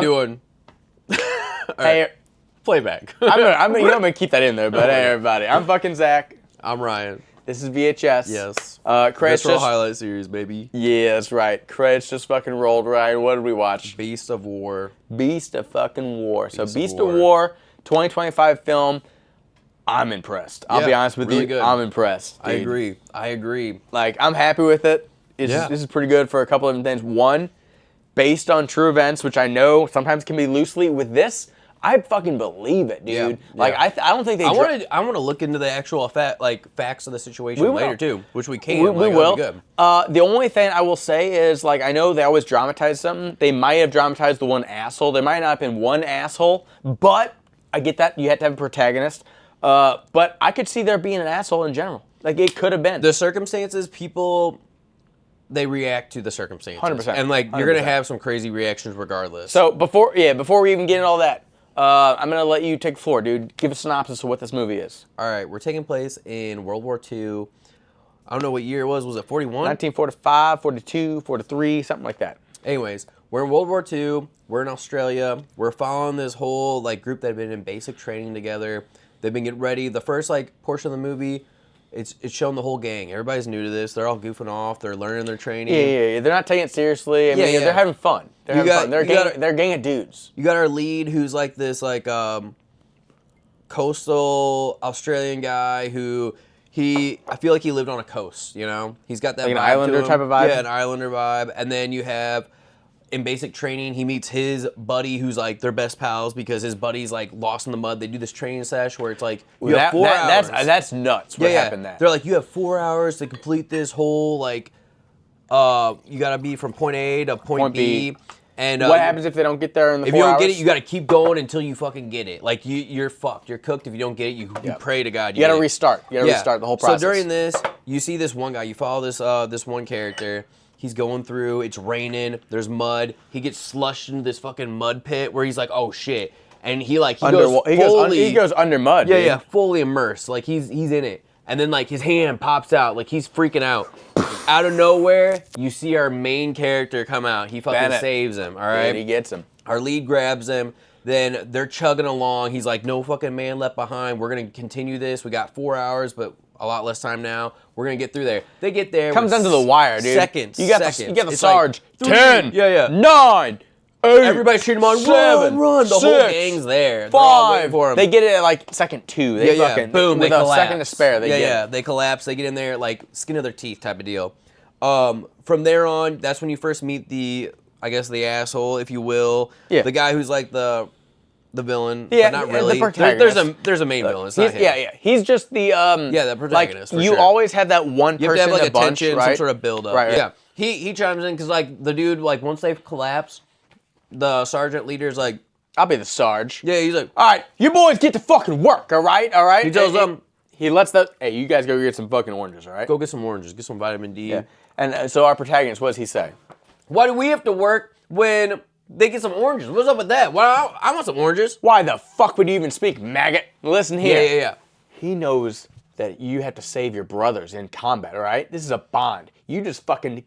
doing? Hey, Playback. I'm gonna keep that in there. But hey, everybody, I'm fucking Zach. I'm Ryan. This is VHS. Yes. Credits Visceral just highlight series, baby. yeah, that's right. Credits just fucking rolled. Ryan, what did we watch? Beast of War. Beast of fucking War. So Beast of Beast of War, 2025 film. I'm impressed. I'll be honest with really you. Good. I'm impressed. Dude. I agree. Like, I'm happy with it. This is pretty good for a couple of different things. One, based on true events, which I know sometimes can be loosely. With this, I fucking believe it, dude. Yeah. Like, I don't think they. I want to look into the actual facts of the situation later too, which we can. We will. Good. The only thing I will say is, like, I know they always dramatize something. They might have dramatized the one asshole. There might not have been one asshole, but I get that you have to have a protagonist. But I could see there being an asshole in general. Like, it could have been. The circumstances, people, they react to the circumstances. 100%. And, like, 100%. you're going to have some crazy reactions regardless. So, before we even get into all that, I'm going to let you take the floor, dude. Give a synopsis of what this movie is. All right, we're taking place in World War II. I don't know what year it was. Was it 41? 1945, 42, 43, something like that. Anyways, we're in World War II. We're in Australia. We're following this whole, like, group that had been in basic training together. They've been getting ready. The first, like, portion of the movie, it's showing the whole gang. Everybody's new to this. They're all goofing off. They're learning their training. Yeah. They're not taking it seriously. I mean, they're having fun. They're a gang of dudes. You got our lead, who's like this, like, coastal Australian guy who I feel like he lived on a coast, you know? He's got that like vibe an islander to him. type of vibe? Yeah, an islander vibe. And then you have, in basic training, he meets his buddy who's like their best pals because his buddy's like lost in the mud. They do this training sesh where it's like, you have 4 hours. That's nuts what happened there. They're like, you have 4 hours to complete this whole, like, you got to be from point A to point B. And what happens if they don't get there in the 4 hours? If you don't get it, you got to keep going until you fucking get it. Like, you're fucked. You're cooked if you don't get it. You pray to God. You got to restart. You got to restart the whole process. So during this, you see this one guy. You follow this one character. He's going through. It's raining. There's mud. He gets slushed into this fucking mud pit where he's like, oh shit. And he goes under mud. Yeah, dude. yeah, fully immersed. Like he's in it. And then like his hand pops out. Like he's freaking out. Out of nowhere, you see our main character come out. He fucking saves him. All right. And he gets him. Our lead grabs him. Then they're chugging along. He's like, no fucking man left behind. We're gonna continue this. We got 4 hours, but a lot less time now. We're gonna get through there. They get there. Comes down to the wire, dude. Seconds. You got the Sarge. Like 10. Yeah. 9. 8. Everybody's cheering him on. 7. Run. The 6, whole gang's there. 5. For him. They get it at like second 2. They fucking boom. With They a collapse. second to spare. They collapse. They get in there like skin of their teeth type of deal. From there on, that's when you first meet the asshole, if you will. Yeah. The guy who's like the villain, but not really. The protagonist. There's a main villain. It's not him. Yeah. He's just the the protagonist. Like, you always have that one person you have to have like in a bunch, tension, right? some sort of build up. Right. Yeah. He chimes in because like the dude, like once they've collapsed, the sergeant leader's like, I'll be the Sarge. Yeah, he's like, all right, you boys get to fucking work, all right? He tells them, he lets the, hey, you guys go get some fucking oranges, all right? Go get some oranges, get some vitamin D. Yeah. And so our protagonist, what does he say? Why do we have to work when they get some oranges? What's up with that? Well, I want some oranges. Why the fuck would you even speak, maggot? Listen here. Yeah. He knows that you have to save your brothers in combat, all right? This is a bond. You just fucking...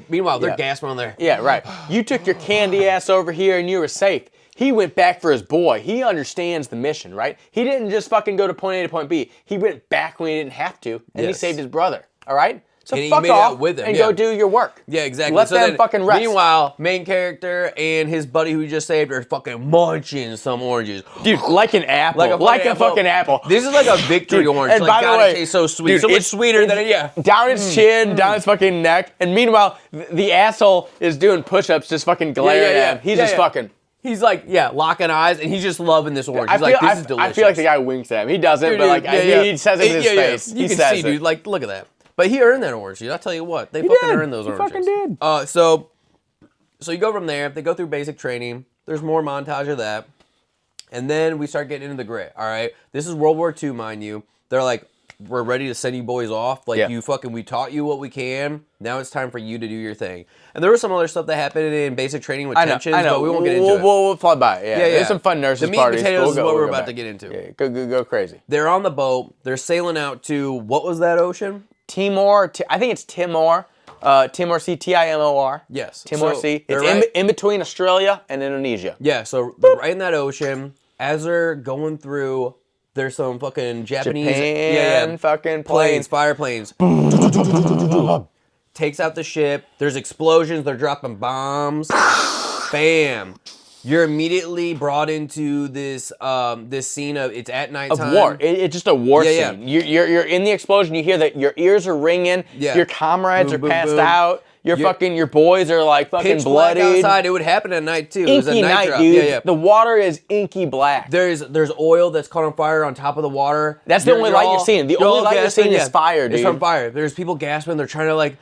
Meanwhile, they're gasping on there. Yeah, right. You took your candy ass over here and you were safe. He went back for his boy. He understands the mission, right? He didn't just fucking go to point A to point B. He went back when he didn't have to, and he saved his brother, all right? So fuck off with him, and go do your work. Yeah, exactly. Let them fucking rest. Meanwhile, main character and his buddy who he just saved are fucking munching some oranges. Dude, like an apple. Like a fucking apple. This is like a victory orange. And like, by the way, it tastes so sweet. Dude, so much sweeter than down his chin, down his fucking neck. And meanwhile, the asshole is doing push-ups, just fucking glaring at him. He's just fucking... He's like, locking eyes, and he's just loving this orange. He's like, this is delicious. I feel like the guy winks at him. He doesn't, but like, he says it in his face. You can see, dude. Like, look at that. But he earned that orange, dude. I'll tell you what. They fucking earned those oranges. He fucking did. So you go from there. They go through basic training. There's more montage of that. And then we start getting into the grit, all right? This is World War II, mind you. They're like, we're ready to send you boys off. Like, we taught you what we can. Now it's time for you to do your thing. And there was some other stuff that happened in basic training with tensions, but we won't get into it. We'll fly by it. Yeah. There's some fun nurses parties. The meat and potatoes is what we're about to get into. Yeah, go crazy. They're on the boat. They're sailing out to, what was that ocean? Timor. I think it's Timor. Timor Sea, Timor. Yes. Timor So Sea. they're It's right- in between Australia and Indonesia. Yeah, so they're right in that ocean. As they're going through, there's some fucking Japanese Japan fucking planes, planes. fire planes. Takes out the ship. There's explosions. They're dropping bombs. Bam. You're immediately brought into this this scene of it's at nighttime. Of war. It's just a war Yeah, scene. You're in the explosion. You hear that your ears are ringing. Yeah. Your comrades Boom, are boom, passed boom. out. Your boys are like fucking Pitch black bloodied. outside. It would happen at night too. It was a Inky night night, drop. dude. Yeah, yeah. The water is inky black. There's oil that's caught on fire on top of the water. That's the only light you're seeing. The only light you're seeing is fire, dude. It's from fire. There's people gasping. They're trying to like,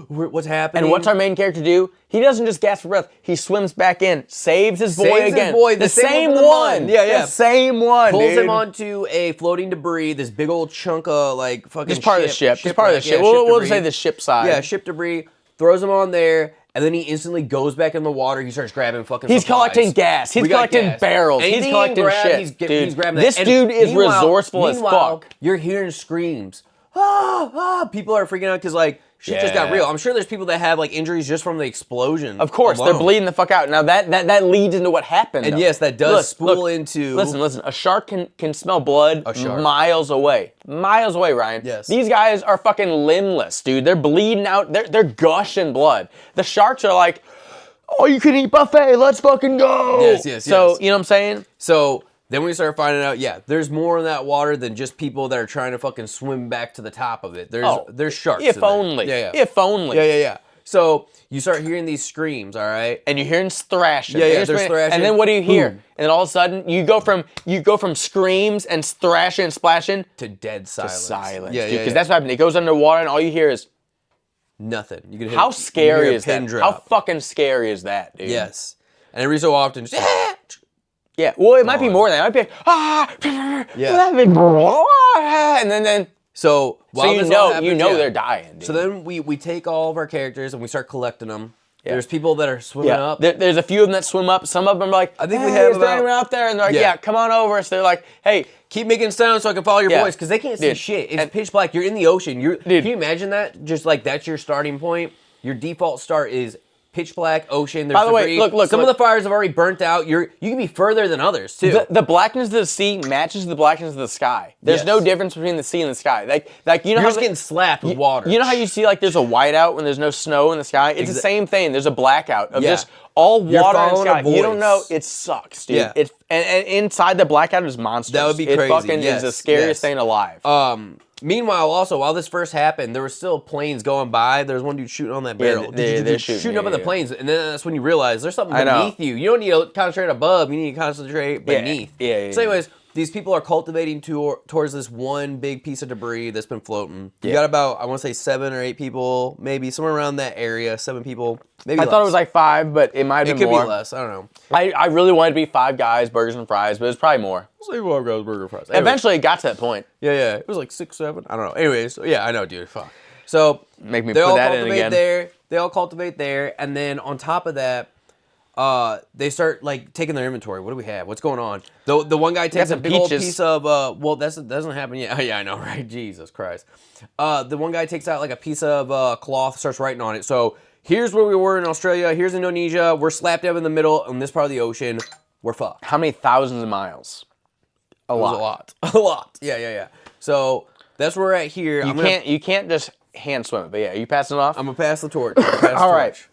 what's happening? And what's our main character do? He doesn't just gasp for breath. He swims back in, saves his boy Saves his again. boy, the the same same one from the one. mine. Yeah, yeah. The same one, Pulls dude. him onto a floating debris, this big old chunk of like fucking Just part of the ship. Just part of the shipwreck. ship. Yeah, We'll debris. say the ship side. Yeah, ship debris. Throws him on there, and then he instantly goes back in the water. He starts grabbing fucking He's supplies. collecting gas. He's We got collecting gas. barrels. Anything He's he collecting can grab, shit. He's Dude, grabbing that. this And dude is meanwhile- resourceful as meanwhile, fuck. You're hearing screams. Ah, ah. People are freaking out because like shit just got Yeah. real. I'm sure there's people that have like injuries just from the explosion. Of course, they're alone. bleeding the fuck out. Now that leads into what happened. And though. yes, that does spool Look, into. Listen. A shark can smell blood shark. miles away. Miles away, Ryan. Yes. These guys are fucking limbless, dude. They're bleeding out. They're gushing blood. The sharks are like, oh, you can eat buffet. Let's fucking go. Yes. So you know what I'm saying? So then we start finding out, yeah, there's more in that water than just people that are trying to fucking swim back to the top of it. There's sharks. If in there. only. Yeah. If only. Yeah. So you start hearing these screams, all right? And you're hearing thrashing. Yeah, You're there's thrashing. And then what do you hear? Boom. And then all of a sudden, you go from screams and thrashing and splashing To dead silence. to silence. Yeah, dude, yeah. because that's what happened. It goes underwater, and all you hear is, Nothing. You can hear, how you scary hear a is pin that? drop. How fucking scary is that, dude? Yes. And every so often, just Yeah. Well, it might be Gone. more than that. It might be like, Yeah. and then so while you this know all happens, yeah. they're dying. Dude. So then we take all of our characters and we start collecting them. Yeah. There's people that are swimming yeah, up. there's a few of them that swim up. Some of them are like, I think we hey, have is there about- anyone out there? And they're like, Yeah. yeah, come on over. So they're like, hey, Keep making sounds so I can follow your Yeah. voice because they can't see Dude. shit. It's And- pitch black. You're in the ocean. Dude. Can you imagine that? Just like that's your starting point. Your default start is pitch black ocean. There's By the way, debris. look, Some look. of the fires have already burnt out. You can be further than others too. the blackness of the sea matches the blackness of the sky. There's Yes. no difference between the sea and the sky. Like you know You're how just getting slapped with water. You know how you see like there's a whiteout when there's no snow in the sky? It's the same thing. There's a blackout of Yeah. just all You're water and following a sky. You don't know. voice. It sucks, dude. Yeah. It's and inside the blackout is monsters. That would be It crazy. fucking Yes, is the scariest yes. thing alive. Meanwhile, also while this first happened, there were still planes going by. There was one dude shooting on that barrel, they're shooting, up at the yeah. planes, and then that's when you realize there's something I know. beneath you. You don't need to concentrate above. You need to concentrate beneath. Yeah. So, anyways, these people are cultivating towards this one big piece of debris that's been floating. You Yeah. got about, I want to say 7 or 8 people, maybe somewhere around that area. 7 people, maybe. I thought it was like 5, but it might have it been could more. be less. I don't know. I really wanted to be 5 guys, burgers and fries, but it was probably more. Say what goes burger fries. Anyways. Eventually, it got to that point. Yeah. It was like 6, 7. I don't know. Anyways, yeah, I know, dude. Fuck. So Make me they put all that in cultivate again. there. They all cultivate there, and then on top of that, they start like taking their inventory. What do we have? What's going on? The one guy takes a some big old peaches. piece of. Well, that doesn't happen yet. Yeah, I know, right? Jesus Christ. The one guy takes out like a piece of cloth, starts writing on it. So here's where we were in Australia. Here's Indonesia. We're slap dab in the middle in this part of the ocean. We're fucked. How many thousands of miles? A lot. A lot. Yeah. So that's where we're at here. You can't just hand swim it, but yeah, you passing it off? I'm gonna pass the torch. Pass the All right. torch.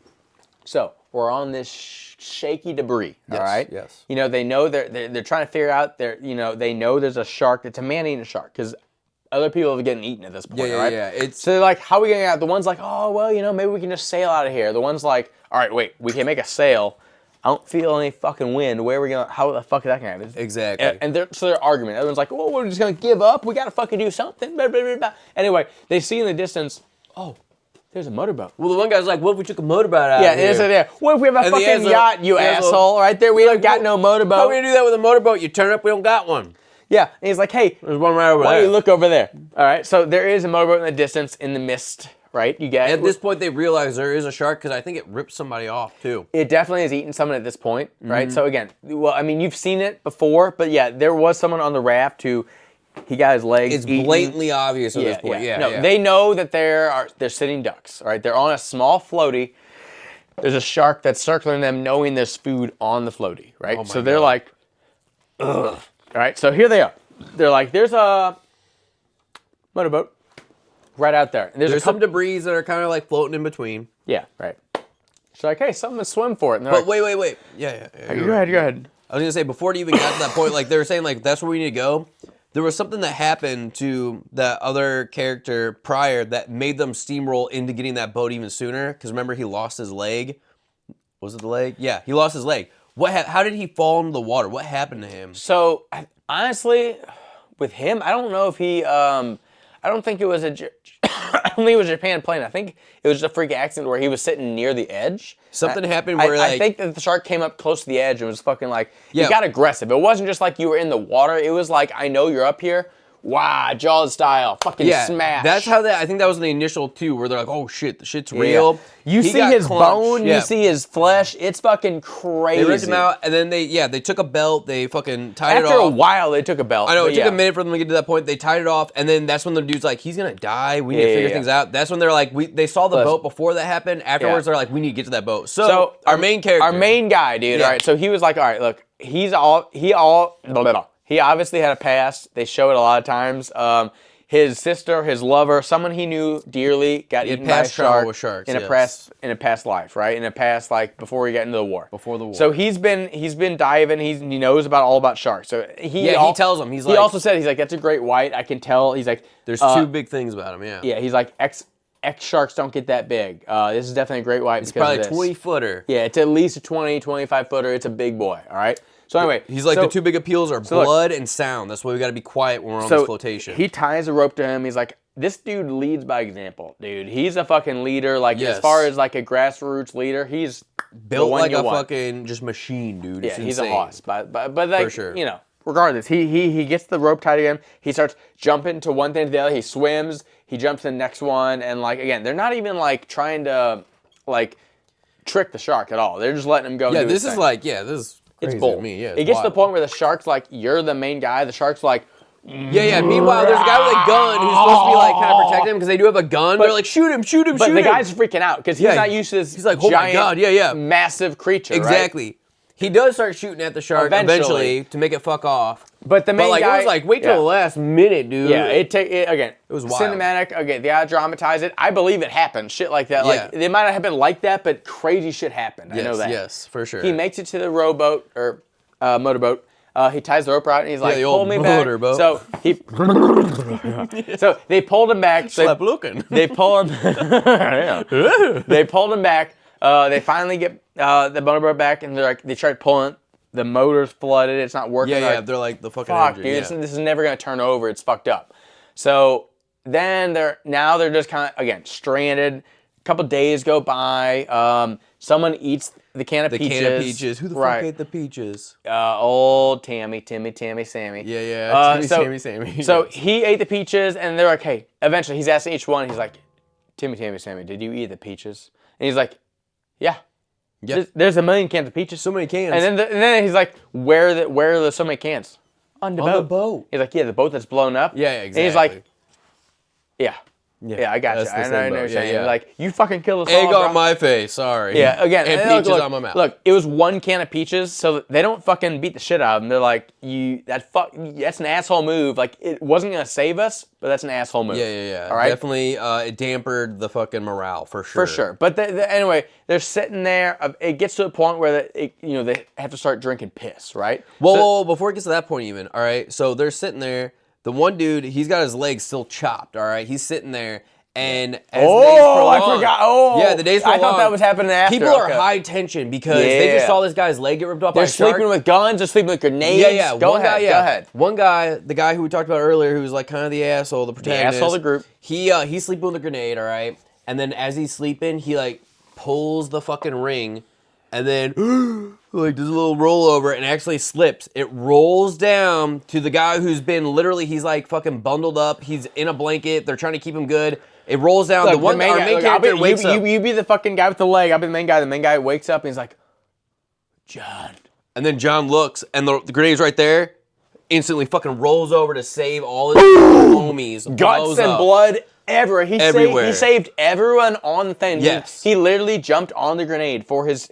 So we're on this shaky debris. Yes, all right. yes. You know they know they're trying to figure out they know there's a shark. It's a man-eating shark because other people are getting eaten at this point. Yeah. all right? It's So they're like, how are we getting out? The one's like, oh well, maybe we can just sail out of here. The one's like, all right, wait, we can make a sail. I don't feel any fucking wind. Where are we gonna? How the fuck is that gonna happen? exactly. And so their argument. Everyone's like, oh, we're just gonna give up. We gotta fucking do something. Blah, blah, blah, blah. Anyway, they see in the distance, oh, there's a motorboat. Well, the one guy's like, "What if we took a motorboat out?" Yeah, of here? it's yeah. What if we have a And the fucking asshole- yacht, you the asshole- asshole? Right there, we ain't got no How motorboat. are we gonna do that with a motorboat? You turn up, we don't got one. Yeah, and he's like, hey, There's one right over why there. don't you look over there? All right, so there is a motorboat in the distance, in the mist, right? You get At this point, they realize there is a shark because I think it ripped somebody off too. It definitely has eaten someone at this point, right? Mm-hmm. So again, well, I mean, you've seen it before, but yeah, there was someone on the raft who He got his legs It's eaten. blatantly obvious at this point. Yeah, no, yeah. they know that they're sitting ducks. All right, they're on a small floaty. There's a shark that's circling them, knowing there's food on the floaty. Right, Oh my so they're God. like, ugh. All right, so here they are. They're like, there's a motorboat right out there. And There's some debris that are kind of like floating in between. Yeah, right. She's like, hey, something to swim for it. And they're But like, wait. Yeah. go ahead. I was gonna say before it even got to that point, like they were saying, like that's where we need to go. There was something that happened to that other character prior that made them steamroll into getting that boat even sooner. Because remember, he lost his leg. Was it the leg? Yeah, he lost his leg. How did he fall into the water? What happened to him? So, honestly, with him, I don't know if he, I don't think it was I don't think it was a Japan plane. I think it was just a freak accident where he was sitting near the edge. Something happened where I think that the shark came up close to the edge and was fucking like, Yeah. he got aggressive. It wasn't just like you were in the water. It was like, I know you're up here. Wow, Jaws style, fucking smash. That's how I think that was the initial two, where they're like, "Oh shit, the shit's real." You He see got his clunched. bone, Yeah. you see his flesh. It's fucking crazy. They ripped him out, and then they took a belt, they fucking tied it After a off. while, they took a belt. I know, but it took yeah. a minute for them to get to that point. They tied it off, and then that's when the dude's like, he's gonna die. We need to figure things out. That's when they're like, they saw the boat before that happened. Afterwards, they're like, we need to get to that boat. So our main character. Our main guy, dude, Yeah. all right, so he was like, all right, look, he obviously had a past. They show it a lot of times. His sister, his lover, someone he knew dearly got eaten by a past trauma shark with sharks, in a yes. past life, right? In a past, like before he got into the war. Before the war. So he's been diving. He knows all about sharks. So he tells him. He also said, he's like, that's a great white. I can tell. He's like, There's two big things about him. Yeah. yeah. He's like, X sharks don't get that big. This is definitely a great white. It's because probably of a this. 20-footer. Yeah, it's at least a 20, 25 footer. It's a big boy. All right. So anyway, He's like, so, the two big appeals are look, blood and sound. That's why we got to be quiet when we're on this flotation. He ties a rope to him. He's like, this dude leads by example, dude. He's a fucking leader. Like, Yes. as far as like a grassroots leader, he's built the one like you a want. fucking just machine, dude. Yeah, It's he's insane. a hoss. But like, For sure. you know, regardless, he gets the rope tied to him. He starts jumping to one thing to the other. He swims. He jumps to the next one. And like, again, they're not even like trying to like trick the shark at all. They're just letting him go. Yeah, do his this is thing. like, this is crazy it's bold. to me. Yeah, it gets to the wild. point where the shark's like, you're the main guy. The shark's like, Yeah. Meanwhile, there's a guy with a gun who's supposed to be like kind of protecting him because they do have a gun. They're like, shoot him. but the guy's freaking out because he's Yeah, not used to this he's like, oh my giant, God, massive creature. exactly. Right? He does start shooting at the shark eventually to make it fuck off. But the main But like guy, it was like, wait till the last minute, dude. Yeah, it was wild. cinematic. Okay, they gotta dramatize it. I believe it happened. Shit like that. Yeah. Like it might not have been like that, but crazy shit happened. I know that. Yes, for sure. He makes it to the rowboat or motorboat. He ties the rope out and he's like, the "Pull old me back." motorboat. So so they pulled him back. So Slap looking. they pull him. They pulled him back. They finally get the motorboat back, and they try pulling. The motor's flooded. It's not working. They're like the fucking Fuck, engine. dude, this is never gonna turn over. It's fucked up. So then they're just kind of again stranded. A couple days go by. Someone eats the can of The peaches. can of peaches. Who the fuck ate the peaches? Old Timmy, Sammy. Yeah. Sammy. So he ate the peaches, and they're like, hey. Eventually, he's asking each one. He's like, Timmy, Sammy, did you eat the peaches? And he's like, yeah. Yep. There's a million cans of peaches. So many cans. And then he's like, where are the so many cans? On the boat. He's like, yeah, the boat that's blown up. Yeah, exactly. And he's like, yeah, I got you. That's the I same know boat. what you're saying. Yeah. Like, you fucking killed us Egg all, bro. on my face. Sorry. Yeah, again. And look, peaches on my mouth. Look, it was one can of peaches, so they don't fucking beat the shit out of them. They're like, that's an asshole move. Like, it wasn't going to save us, but that's an asshole move. Yeah. All right? Definitely, it dampered the fucking morale for sure. For sure. But anyway, they're sitting there. It gets to a point where they have to start drinking piss, right? Whoa, before it gets to that point even, all right? So they're sitting there. The one dude, he's got his legs still chopped, all right? He's sitting there. And as the days prolong, I forgot. Oh, yeah, the days prolong. I thought that was happening after. People are high tension because they just saw this guy's leg get ripped off by a shark. They're sleeping with guns. They're sleeping with grenades. Yeah. Go ahead. One guy, the guy who we talked about earlier, who's like kind of the asshole, the protagonist. The asshole of the group. He's sleeping with a grenade, all right? And then as he's sleeping, he like pulls the fucking ring and then like does a little rollover and actually slips. It rolls down to the guy who's been literally, he's like fucking bundled up. He's in a blanket. They're trying to keep him good. It rolls down. Look, Our main character wakes up. You be the fucking guy with the leg. I'll be the main guy. The main guy wakes up and he's like, John. And then John looks and the grenade's right there. instantly fucking rolls over to save all his homies. Guts blows and up. blood everywhere. Everywhere. He saved everyone on the thing. Yes. He literally jumped on the grenade for his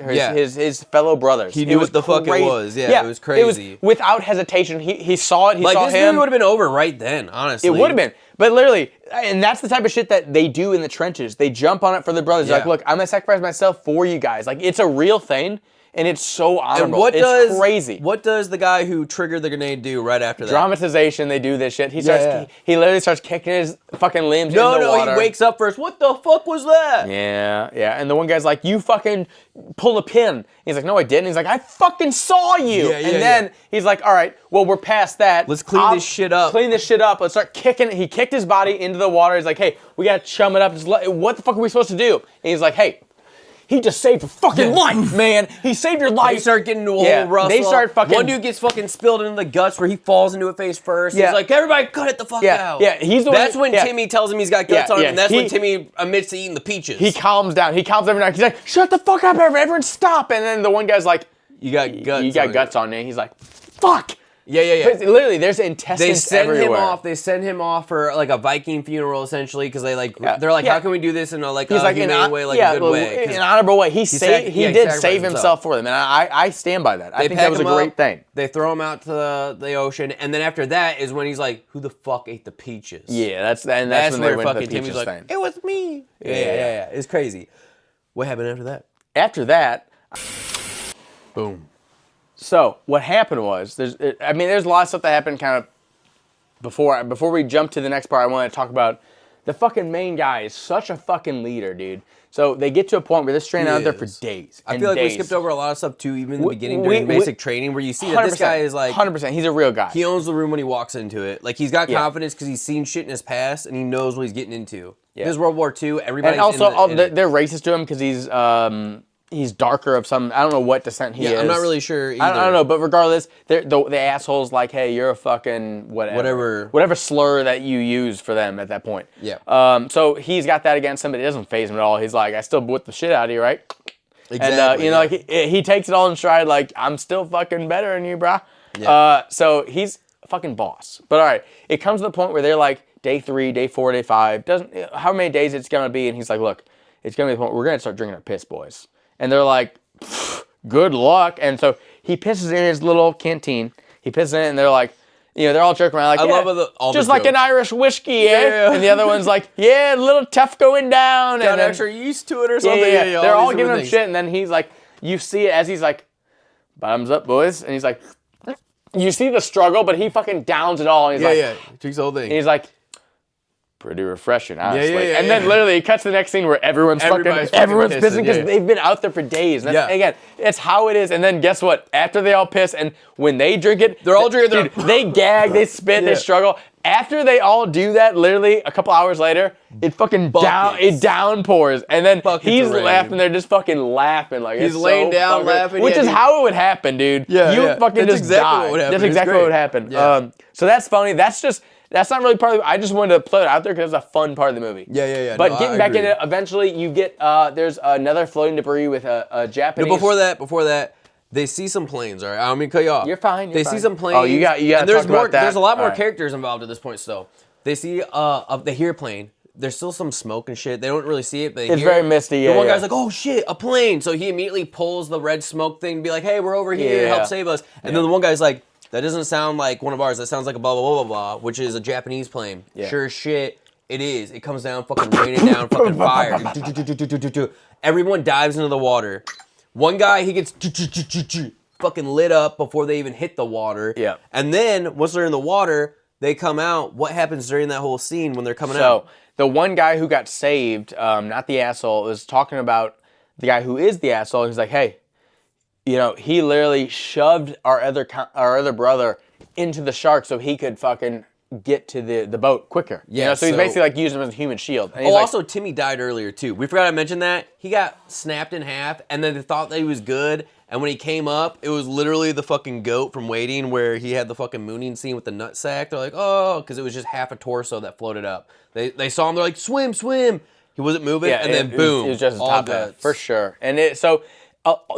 fellow brothers. He knew what the fuck it was. Yeah, it was crazy. It was without hesitation. He saw it. He like, saw this him. movie would have been over right then, honestly. It would have been. But literally, and that's the type of shit that they do in the trenches. They jump on it for their brothers. They're like, look, I'm going to sacrifice myself for you guys. Like, it's a real thing, and it's so honorable. It's crazy. What does the guy who triggered the grenade do right after that? Dramatization, they do this shit. He literally starts kicking his fucking limbs into the water. He wakes up first. What the fuck was that? Yeah. And the one guy's like, you fucking pull a pin. He's like, no, I didn't. He's like, I fucking saw you. And then he's like, all right, well, we're past that. Let's clean this shit up. Let's start kicking. He kicked his body into the water. He's like, hey, we got to chum it up. What the fuck are we supposed to do? And he's like, hey, he just saved your fucking life, man. He saved your life. They start getting into a whole rustle. They start fucking... One dude gets fucking spilled into the guts where he falls into it face first. He's like, everybody cut it the fuck out. Yeah, he's the That's when Timmy tells him he's got guts on him, and that's when Timmy admits to eating the peaches. He calms down. He calms everyone down. He's like, shut the fuck up, everyone stop. And then the one guy's like, you got guts You got guts on you. He's like, fuck. Yeah. But literally, there's intestines everywhere. They send him off for like a Viking funeral, essentially, because they're like, how can we do this in a humane way, a good way? In an honorable way. He did save himself for them, and I stand by that. I think that was a great thing. They throw him out to the ocean, and then after that is when he's like, who the fuck ate the peaches? Yeah, that's when they went to the Timmy's peaches like, thing. it was me. Yeah. It's crazy. What happened after that? After that, boom. So what happened was, there's a lot of stuff that happened kind of before we jump to the next part. I want to talk about the fucking main guy is such a fucking leader, dude. So they get to a point where they're stranded out there for days. I feel like we skipped over a lot of stuff too, even in the beginning during basic training, where you see that this guy is like 100%. He's a real guy. He owns the room when he walks into it. Like, he's got confidence because he's seen shit in his past and he knows what he's getting into. Yeah. This is World War II. Everybody's and also they're racist to him because he's darker of some, I don't know what descent he is. I'm not really sure either. I don't know, but regardless, the asshole's like, hey, you're a fucking whatever slur that you use for them at that point. Yeah. So he's got that against him, but it doesn't faze him at all. He's like, I still whip the shit out of you, right? Exactly. And like he takes it all in stride, like, I'm still fucking better than you, brah. Yeah. So he's a fucking boss. But all right, it comes to the point where they're like, day 3, day 4, day 5, how many days it's gonna be, and he's like, look, it's gonna be the point where we're gonna start drinking our piss, boys. And they're like, good luck. And so he pisses in his little canteen. He pisses in it, and they're like, they're all joking around like, I love all just the like jokes. an Irish whiskey, eh? Yeah. And the other one's like, yeah, a little tough going down. Got and then, extra yeast to it or something. Yeah. They're all giving him shit, and then he's like, you see it as he's like, bottoms up, boys. And he's like, you see the struggle, but he fucking downs it all. And he's drinks the whole thing. And he's like, pretty refreshing, honestly. Yeah, and then literally it cuts to the next scene where everyone's pissing because they've been out there for days. And again, it's how it is. And then guess what? After they all piss and when they drink it, they're all drinking. They gag, they spit, they struggle. After they all do that, literally a couple hours later, it fucking downpours. And then he's laughing. They're just fucking laughing. Like, he's laying down laughing. Which is how it would happen, dude. You fucking just die. That's exactly what would happen. So that's funny. That's not really part of I just wanted to throw it out there because it's a fun part of the movie. Yeah. But getting back in it, eventually you get, there's another floating debris with a Japanese... No, before that, they see some planes, all right? I don't mean to cut you off. You're fine, They see some planes. Oh, you got to talk about that. There's a lot more characters involved at this point still. They see, they hear a plane. There's still some smoke and shit. They don't really see it, but it's very misty, The one guy's like, oh shit, a plane. So he immediately pulls the red smoke thing to be like, hey, we're over here, help save us. And then the one guy's like, that doesn't sound like one of ours. That sounds like a blah, blah, blah, blah, blah, which is a Japanese plane. Yeah. Sure as shit, it is. It comes down, fucking raining down, fucking fire. Everyone dives into the water. One guy, he gets fucking lit up before they even hit the water. Yeah. And then, once they're in the water, they come out. What happens during that whole scene when they're coming out? So, the one guy who got saved, not the asshole, was talking about the guy who is the asshole. He's like, hey, he literally shoved our other brother into the shark so he could fucking get to the boat quicker. Yeah. So he's basically like using him as a human shield. And also Timmy died earlier too. We forgot to mention that. He got snapped in half and then they thought that he was good. And when he came up, it was literally the fucking goat from Waiting where he had the fucking mooning scene with the nutsack. They're like, oh, because it was just half a torso that floated up. They saw him, they're like, swim. He wasn't moving, and then boom. It was just all top guts. for sure. And so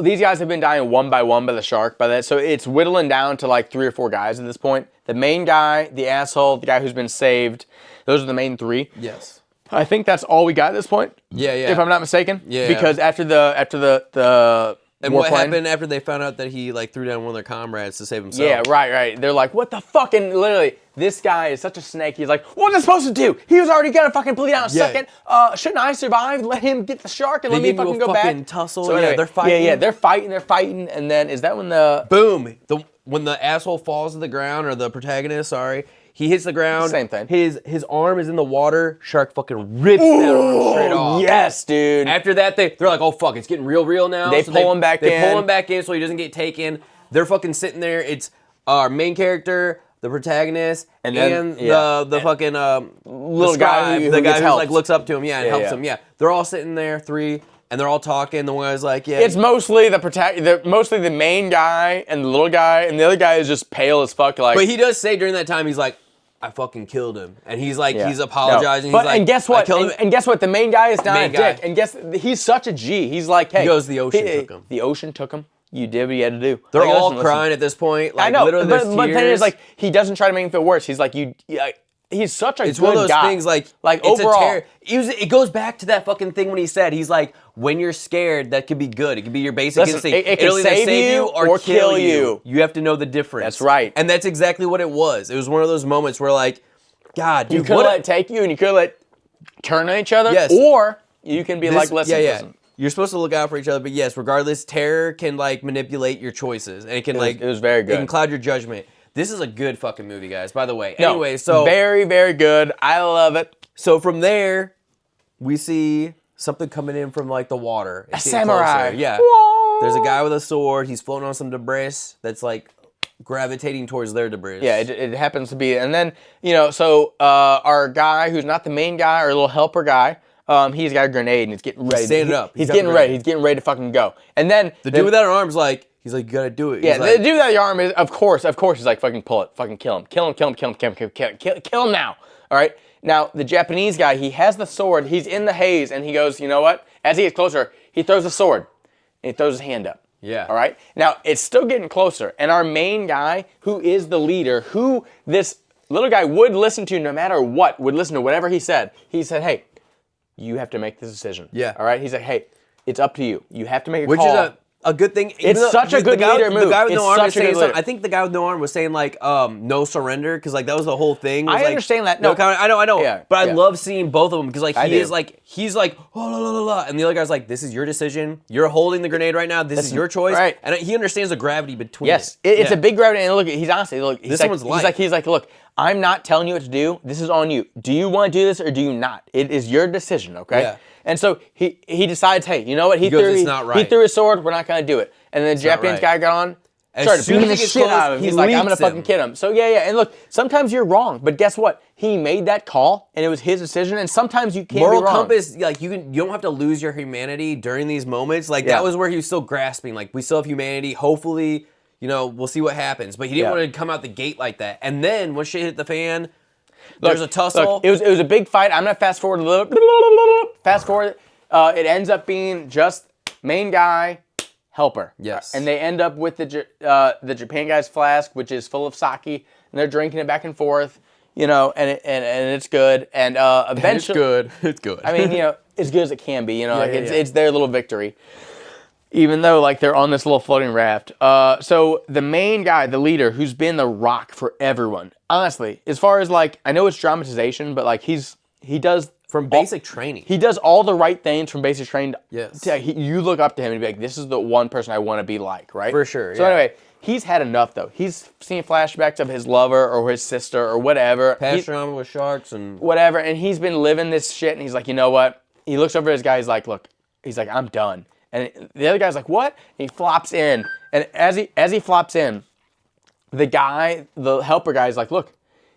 these guys have been dying one by one by the shark by that. So it's whittling down to like 3 or 4 guys at this point. The main guy, the asshole, the guy who's been saved. Those are the main 3. Yes. I think that's all we got at this point. Yeah, yeah. If I'm not mistaken. Yeah. Because after the and what happened after they found out that he like threw down one of their comrades to save himself? Yeah, right. They're like, what the fucking, literally, this guy is such a snake. He's like, what am I supposed to do? He was already gonna fucking bleed out in a second. Shouldn't I survive? Let him get the shark and let me fucking go back. Tussle. So anyway, they're fighting. Yeah, they're fighting. And then, is that when the... Boom. When the asshole falls to the ground, or the protagonist, sorry, he hits the ground. Same thing. His arm is in the water. Shark fucking rips that arm straight off. Yes, dude. After that, they're like, oh fuck, it's getting real now. They pull him back in. They pull him back in so he doesn't get taken. They're fucking sitting there. It's our main character, the protagonist, and the fucking little guy who the guy gets who helped. like looks up to him, and helps him. Yeah, they're all sitting there, 3. And they're all talking. The one guy's like, yeah. It's mostly mostly the main guy and the little guy, and the other guy is just pale as fuck. Like, but he does say during that time, he's like, I fucking killed him, and he's like, he's apologizing. No. He's like, and guess what? I killed him. And guess what? The main guy is not a Main guy. dick. And guess he's such a G. He's like, hey, He goes, the ocean took him. The ocean took him. You did what you had to do. They're Like, all listen. crying at this point. Like, I know, literally, but there's the thing tears. is, like, he doesn't try to make him feel worse. He's like, he's such a It's good one of those guy. things like it's overall. a It goes back to that fucking thing when he said, he's like, when you're scared, that could be good. It could be your basic instinct. it can It'll either save you or kill you. you. You have to know the difference. That's right. And that's exactly what it was. It was one of those moments where like, God, dude, You could let it take you, and you could let it turn on each other. Yes. Or you can be like, listen, listen. You're supposed to look out for each other, but yes, regardless, terror can like manipulate your choices, and it can it was very good. It can cloud your judgment. This is a good fucking movie, guys. By the way. No, Anyway, so very, very good. I love it. So from there, we see something coming in from like the water. A samurai. Closer. Yeah. Whoa. There's a guy with a sword. He's floating on some debris that's like gravitating towards their debris. Yeah, it happens to be. And then, so our guy who's not the main guy, our little helper guy, he's got a grenade and he's getting ready. standing up. He's getting ready. He's getting ready to fucking go. And then The dude without an arm's like, he's like, you gotta do it. yeah, He's like, the dude without the arm is, of course, he's like, fucking pull it, fucking kill him, kill him now. All right. Now the Japanese guy, he has the sword. He's in the haze, and he goes, you know what? As he gets closer, he throws the sword, and he throws his hand up. Yeah. All right. Now it's still getting closer, and our main guy, who is the leader, who this little guy would listen to no matter what, would listen to whatever he said. He said, hey, you have to make this decision. Yeah. All right. He's like, hey, it's up to you. You have to make a which call. is a good thing. It's such a good leader move. The guy with It's no arm such is a good saying leader. something. I think the guy with no arm was saying like, no surrender, because like that was the whole thing. Was, I like, understand that. No, No. I know. Yeah, But I yeah. love seeing both of them because like I he's do. like, oh la la la la, and the other guy's like, this is your decision. You're holding the grenade right now. This is your choice. right. And he understands the gravity between. Yes, it's a big gravity. And look, he's honestly, look, he's someone's life. he's like, look, I'm not telling you what to do. This is on you. Do you want to do this or do you not? It is your decision, okay? Yeah. And so he decides, hey, you know what? He goes, "It's not right." He threw his sword. We're not going to do it. And then the not Japanese right. guy got on, As started soon beating as the he gets shit close, out of him. he He's like, I'm going to leaps fucking him. kill him. So yeah. And look, sometimes you're wrong, but guess what? He made that call, and it was his decision. And sometimes you can't Moral be wrong. compass, like you don't have to lose your humanity during these moments. Like Yeah. that was where he was still grasping. Like we still have humanity. Hopefully, we'll see what happens. But he didn't Yeah. want to come out the gate like that. And then when shit hit the fan, there's a tussle. Look, it was a big fight. I'm gonna fast forward a little. Fast forward. It ends up being just main guy, helper. Yes. And they end up with the Japan guy's flask, which is full of sake, and they're drinking it back and forth. And it's good. And eventually, It's good. I mean, as good as it can be. yeah. It's their little victory. Even though like they're on this little floating raft. So the main guy, the leader, who's been the rock for everyone. Honestly, as far as like, I know it's dramatization, but like he does From basic training. he does all the right things from basic training. Yes. You look up to him and be like, this is the one person I want to be like, right? For sure, So yeah. anyway, he's had enough though. He's seen flashbacks of his lover or his sister or whatever. Past drama with sharks and Whatever, and he's been living this shit, and he's like, you know what? He looks over at his guy, he's like, look, I'm done. And the other guy's like, what? And he flops in, and as he flops in, the helper guy is like, look,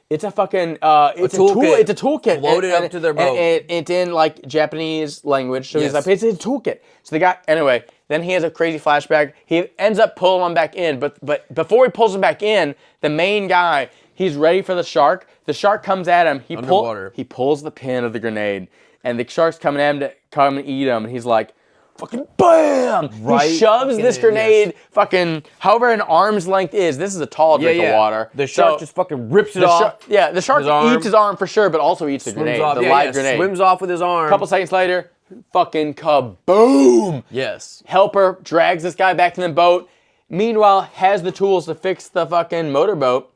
it's a fucking, it's a toolkit. It's a toolkit. Floated up to their boat. And it's in like Japanese language, so he's Yes. like, it's a toolkit. So the guy, anyway, then he has a crazy flashback. He ends up pulling him back in, but before he pulls him back in, the main guy, he's ready for the shark. The shark comes at him. He Underwater. pulls the pin of the grenade, and the shark's coming at him to come and eat him. And he's like, fucking BAM! Right He shoves this fucking in, grenade, yes. fucking however an arm's length is. This is a tall drink of water. The shark just fucking rips it off. The shark eats his arm for sure, but also eats the grenade, off. the live grenade. Swims off with his arm. A couple seconds later, fucking kaboom! Yes. Helper drags this guy back to the boat. Meanwhile, has the tools to fix the fucking motorboat.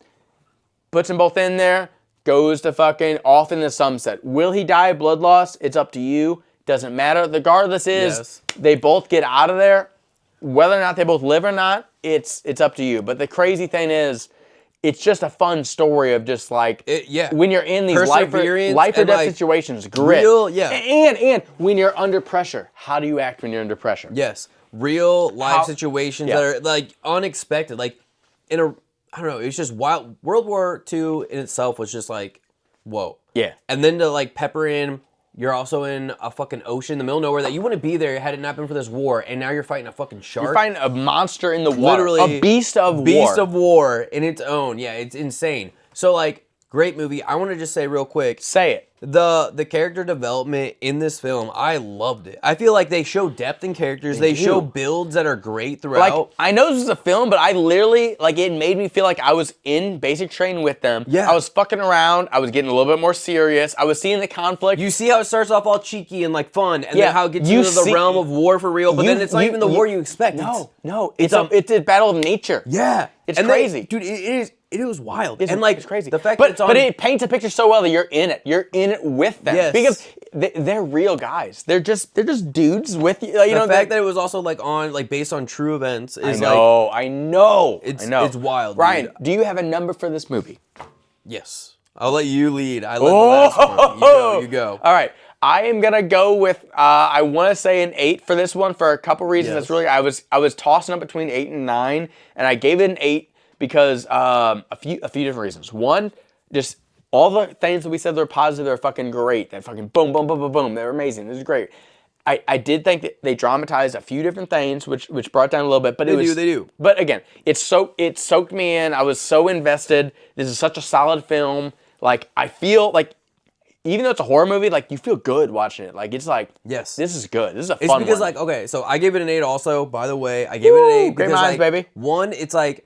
Puts them both in there. Goes to fucking off in the sunset. Will he die of blood loss? It's up to you. Doesn't matter. Regardless they both get out of there. Whether or not they both live or not, it's up to you. But the crazy thing is, it's just a fun story of just like when you're in these life or death situations, grit. And when you're under pressure, how do you act when you're under pressure? Yes. Real life situations that are like unexpected. Like in a, I don't know, it's just wild. World War II in itself was just like, whoa. Yeah. And then to like pepper in, you're also in a fucking ocean in the middle of nowhere that you wouldn't be there had it not been for this war, and now you're fighting a fucking shark. You're fighting a monster in the water. Literally. A beast of war. Beast of war in its own. Yeah, it's insane. So like, great movie. I want to just say real quick. Say it. The character development in this film, I loved it. I feel like they show depth in characters. They show builds that are great throughout. Like, I know this is a film, but I literally, like, it made me feel like I was in basic training with them. Yeah. I was fucking around. I was getting a little bit more serious. I was seeing the conflict. You see how it starts off all cheeky and like fun, and then how it gets into the realm of war for real, but then it's not even the war you expect. No. It's a battle of nature. Yeah. It's crazy. Dude, it was wild. It's crazy. The fact that it's on... But it paints a picture so well that you're in it. You're in it with them. Yes. Because they're real guys. They're just dudes with you. The fact that it was also like on, like based on true events is I know. It's wild. Ryan, dude. do you have a number for this movie? Yes. I'll let you lead. I led the last one. You go. All right. I am gonna go with I want to say an 8 for this one for a couple reasons. Yes. That's really I was tossing up between 8 and 9, and I gave it an 8 because a few different reasons. One, just all the things that we said that were positive, they're fucking great. That fucking boom, boom, boom, boom, boom. They're amazing. This is great. I did think that they dramatized a few different things, which brought it down a little bit. But they do. But again, it soaked me in. I was so invested. This is such a solid film. Like I feel like, even though it's a horror movie, like you feel good watching it. Like it's like, yes, this is good. This is a fun one. It's because one. like, okay, so I gave it an 8 also, by the way. I gave it an 8 because great minds, like, baby. One, it's like,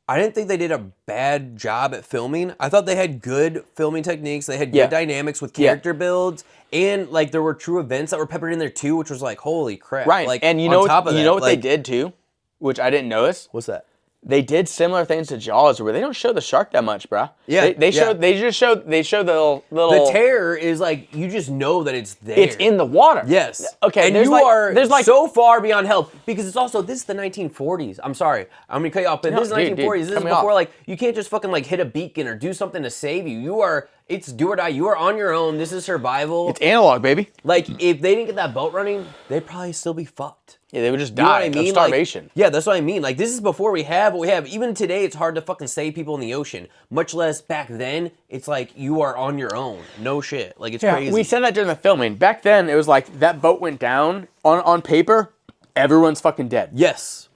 I didn't think they did a bad job at filming. I thought they had good filming techniques. They had good dynamics with character builds, and like there were true events that were peppered in there too, which was like, holy crap. Right. Like, and you know what they did too, which I didn't notice? What's that? They did similar things to Jaws, where they don't show the shark that much, bro. Yeah, they show the little. The terror is like you just know that it's there. It's in the water. Yes. Okay. And there's like so far beyond help because it's also this is the 1940s. I'm sorry, I'm gonna cut you off, but this is the 1940s. This is before like you can't just fucking like hit a beacon or do something to save you. It's do or die. You are on your own. This is survival. It's analog, baby. Like if they didn't get that boat running, they'd probably still be fucked. Yeah, they would just die of starvation. Like, yeah, that's what I mean. Like, this is before we have what we have. Even today, it's hard to fucking save people in the ocean. Much less back then, it's like you are on your own. No shit. Like, it's crazy. We said that during the filming. Back then, it was like that boat went down on paper, everyone's fucking dead. Yes.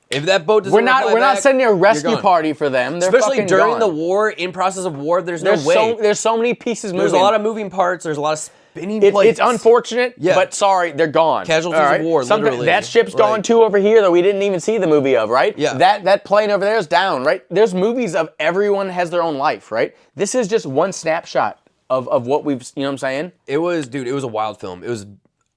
If that boat doesn't we're not sending a rescue party for them. They're especially during gone. The war, in process of war, there's no way. There's so many pieces moving. There's a lot of moving parts. There's a lot of spinning plates. It's unfortunate, but sorry, they're gone. Casualties of war, literally. That ship's gone too over here that we didn't even see the movie of, right? Yeah. That plane over there is down, right? There's movies of everyone has their own life, right? This is just one snapshot of what we've, you know what I'm saying? It was a wild film. It was...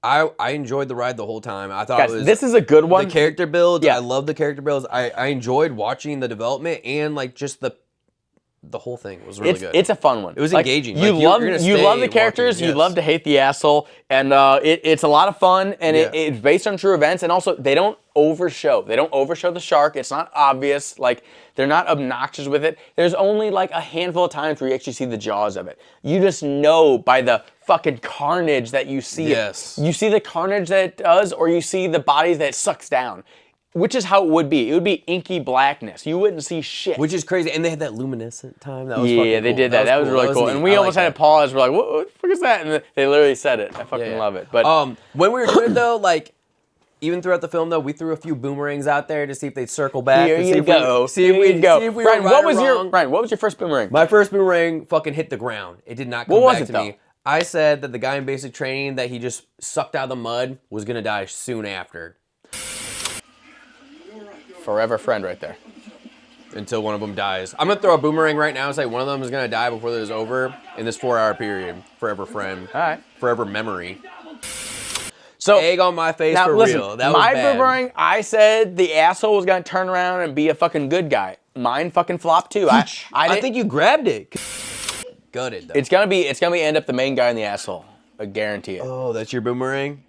I enjoyed the ride the whole time. I thought Guys, it was... this is a good one. The character builds, I love the character builds. I enjoyed watching the development and like just the whole thing was really good. It's a fun one. It was engaging. You love the characters, watching, you love to hate the asshole, and it's a lot of fun, and it's based on true events, and also they don't overshow. They don't overshow the shark. It's not obvious. Like, they're not obnoxious with it. There's only like a handful of times where you actually see the jaws of it. You just know by the fucking carnage that you see. Yes. You see the carnage that it does, or you see the bodies that it sucks down. Which is how it would be. It would be inky blackness. You wouldn't see shit. Which is crazy. And they had that luminescent time. That was fucking cool. They did that. That was really cool. And we almost had to pause. We're like, what the fuck is that? And they literally said it. I fucking love it. But when we were doing it though, like, even throughout the film though, we threw a few boomerangs out there to see if they'd circle back. Here you go. See if we'd go. Ryan, what was your first boomerang? My first boomerang fucking hit the ground. It did not come back to me. I said that the guy in basic training that he just sucked out of the mud was gonna die soon after. Forever friend right there. Until one of them dies. I'm gonna throw a boomerang right now and say one of them is gonna die before this is over in this 4-hour period. Forever friend. All right. Forever memory. So egg on my face now, for listen, real. That was my bad. boomerang, I said the asshole was gonna turn around and be a fucking good guy. Mine fucking flopped too. I think you grabbed it. Gutted though. It's gonna be end up the main guy in the asshole. I guarantee it. Oh, that's your boomerang?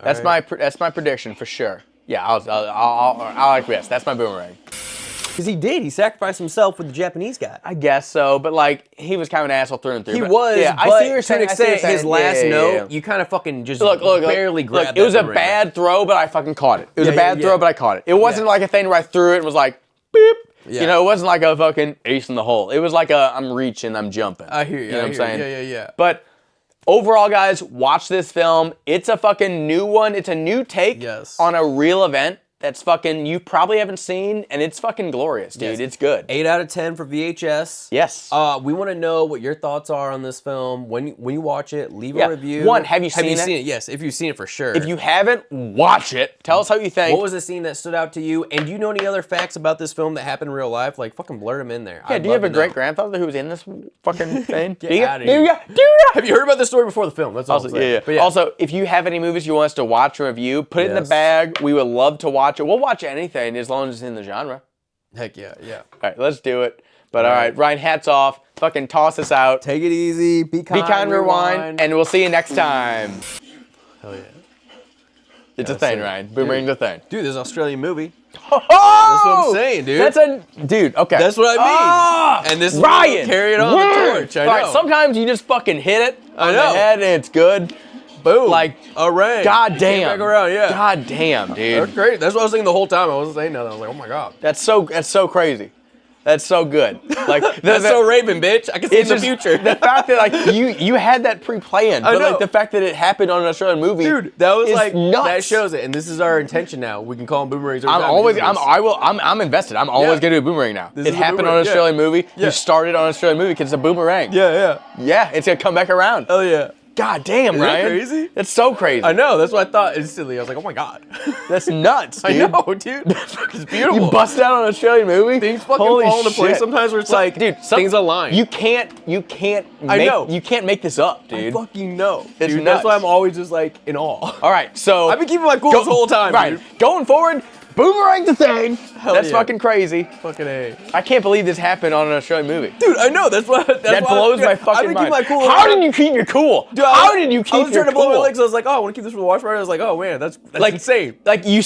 That's my prediction for sure. Yeah, I'll acquiesce. That's my boomerang. Because he did. He sacrificed himself with the Japanese guy. I guess so, but like he was kind of an asshole through and through. He but, was, yeah, but I see what you're to an saying. I see what you're extent, his saying. last Yeah. note, you kind of fucking just barely grabbed Look, that it was a boomerang. bad throw, but I fucking caught it. It was a bad throw, but I caught it. It wasn't like a thing where I threw it and was like, beep. Yeah. You know, it wasn't like a fucking ace in the hole. It was like a I'm reaching, I'm jumping. I hear you. You know what I'm saying? Yeah. But overall, guys, watch this film. It's a fucking new one. It's a new take on a real event that's fucking you probably haven't seen, and it's fucking glorious, dude. Yes. It's good. 8 out of 10 for VHS. Yes. We want to know what your thoughts are on this film. When you watch it, leave a review. One, have you seen it? Yes, if you've seen it for sure. If you haven't, watch it. Tell us how you think. What was the scene that stood out to you? And do you know any other facts about this film that happened in real life? Like, fucking blurt them in there. Yeah, do you have a great-grandfather who was in this fucking thing? Get out of Do here. you? Have you heard about this story before the film? That's all I'm saying. Yeah. But Also, if you have any movies you want us to watch or review, put it in the bag. We would love to watch it. We'll watch anything as long as it's in the genre. Heck yeah. All right, let's do it. But all right, Ryan, hats off. Fucking toss us out. Take it easy. Be kind, rewind. And we'll see you next time. Hell yeah. It's a thing, Ryan. Boomerang's a thing. Dude, this is an Australian movie. Oh! That's what I'm saying, dude. Dude, okay. That's what I mean. And this is Ryan, carry it on the torch. I know. All right, sometimes you just fucking hit it on the know. head and it's good. Boom. Like, a ring. God You came damn. back around, yeah. God damn, dude. That's great. That's what I was thinking the whole time. I wasn't saying nothing. I was like, oh my God. That's so crazy. That's so good. Like That's so Raven, bitch. I can see in the future. The fact that like you had that pre-planned, but like the fact that it happened on an Australian movie, dude, that was is like nuts. that shows it. And this is our intention now. We can call them boomerangs. I'm invested. I'm always gonna do a boomerang now. It happened on an Australian movie. You started on an Australian movie because it's a boomerang. Yeah, it's gonna come back around. Oh yeah. God damn, Isn't Ryan. that crazy? That's so crazy. I know. That's what I thought instantly. I was like, oh my God. That's nuts, dude. I know, dude. It's beautiful. You bust out on an Australian movie. Things fucking Holy fall into place shit. sometimes where it's like, dude, things align. You can't I know. You can't make this up, dude. I fucking know. It's Dude, nuts. that's why I'm always just like in awe. All right, so I've been keeping my cool this whole time, right. dude. Going forward, boomerang's a thing. That's yeah. fucking crazy. Fucking A. I can't believe this happened on an Australian movie. Dude, I know. That blows my fucking mind. How did you keep your cool? Dude, How did you keep your cool? I was trying to blow my legs. I was like, oh, I want to keep this for the watch party. I was like, oh man, that's like insane. Like you